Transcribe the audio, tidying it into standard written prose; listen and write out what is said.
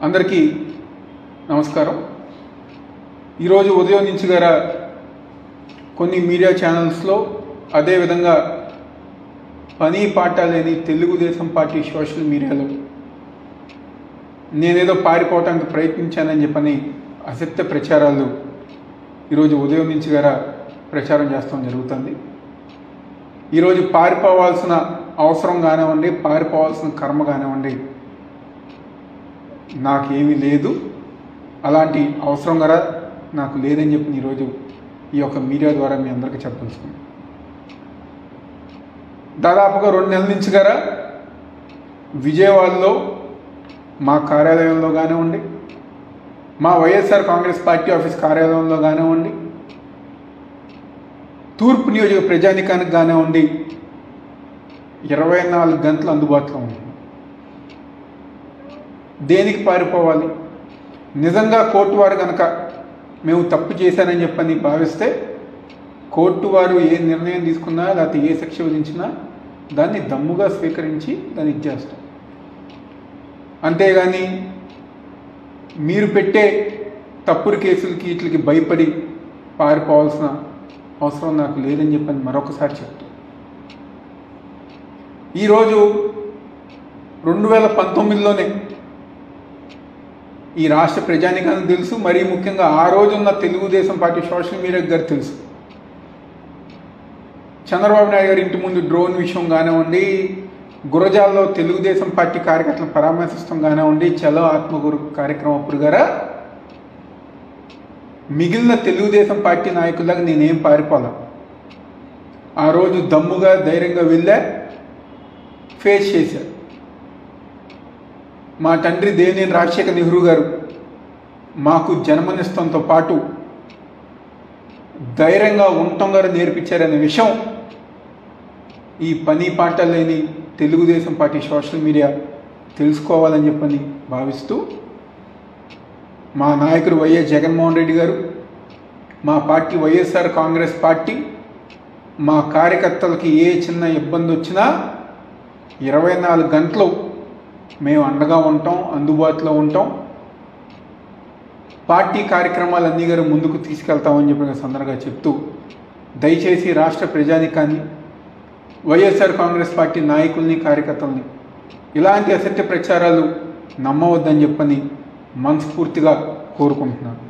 అందరికీ నమస్కారం. ఈరోజు ఉదయం నుంచి గారా కొన్ని మీడియా ఛానల్స్లో అదేవిధంగా పని పాట లేని తెలుగుదేశం పార్టీ సోషల్ మీడియాలో నేనేదో పారిపోవటానికి ప్రయత్నించానని చెప్పని అసత్య ప్రచారాలు ఈరోజు ఉదయం నుంచి గారా ప్రచారం చేస్తాం జరుగుతుంది. ఈరోజు పారిపోవాల్సిన అవసరం కానివ్వండి, పారిపోవాల్సిన కర్మ కానివ్వండి నాకేమీ లేదు, అలాంటి అవసరం కూడా నాకు లేదని చెప్పి ఈరోజు ఈ యొక్క మీడియా ద్వారా మీ అందరికీ చెప్పదలుచుకున్నాను. దాదాపుగా 2 నెలల నుంచి గారా విజయవాడలో మా కార్యాలయంలో కానివ్వండి, మా వైఎస్ఆర్ కాంగ్రెస్ పార్టీ ఆఫీస్ కార్యాలయంలో కానివ్వండి, తూర్పు నియోజక ప్రజానికానికి కానివ్వండి 24 గంటలు అందుబాటులో ఉంది. దేనికి పారిపోవాలి? నిజంగా కోర్టు వారు కనుక మేము తప్పు చేశానని చెప్పని భావిస్తే కోర్టు వారు ఏ నిర్ణయం తీసుకున్నా లేకపోతే ఏ శిక్ష విధించినా దాన్ని దమ్ముగా స్వీకరించి దాన్ని ఇచ్చేస్తాం. అంతేగాని మీరు పెట్టే తప్పుడు కేసులకి వీటికి భయపడి పారిపోవాల్సిన అవసరం నాకు లేదని చెప్పని మరొకసారి చెప్తాను. ఈరోజు 2019లోనే ఈ రాష్ట్ర ప్రజానికానికి తెలుసు, మరీ ముఖ్యంగా ఆ రోజున్న తెలుగుదేశం పార్టీ సోషల్ మీడియా గారు తెలుసు. చంద్రబాబు నాయుడు గారి ఇంటి ముందు డ్రోన్ విషయం కానివ్వండి, గురజాల్లో తెలుగుదేశం పార్టీ కార్యకర్తలను పరామర్శిస్తాం కానివ్వండి, చలో ఆత్మగురు కార్యక్రమం అప్పుడు గారా మిగిలిన తెలుగుదేశం పార్టీ నాయకులకు నేనేం పారిపోలా. ఆ రోజు దమ్ముగా ధైర్యంగా వెళ్ళా, ఫేస్ చేశారు. మా తండ్రి దేవినేని రాజశేఖర నెహ్రూ గారు మాకు జన్మనిస్తంతో పాటు ధైర్యంగా ఉండటం గారు నేర్పించారనే విషయం ఈ పని పాట లేని తెలుగుదేశం పార్టీ సోషల్ మీడియా తెలుసుకోవాలని చెప్పని భావిస్తూ మా నాయకుడు వైఎస్ జగన్మోహన్ రెడ్డి గారు, మా పార్టీ వైఎస్ఆర్ కాంగ్రెస్ పార్టీ మా కార్యకర్తలకి ఏ చిన్న ఇబ్బంది వచ్చినా 24 గంటలు మేము అండగా ఉంటాం, అందుబాటులో ఉంటాం, పార్టీ కార్యక్రమాలన్నీ గారు ముందుకు తీసుకెళ్తామని చెప్పిన సందర్భంగా చెప్తూ దయచేసి రాష్ట్ర ప్రజానికాన్ని, వైఎస్ఆర్ కాంగ్రెస్ పార్టీ నాయకుల్ని, కార్యకర్తల్ని ఇలాంటి అసత్య ప్రచారాలు నమ్మవద్దని చెప్పని మనస్ఫూర్తిగా కోరుకుంటున్నాను.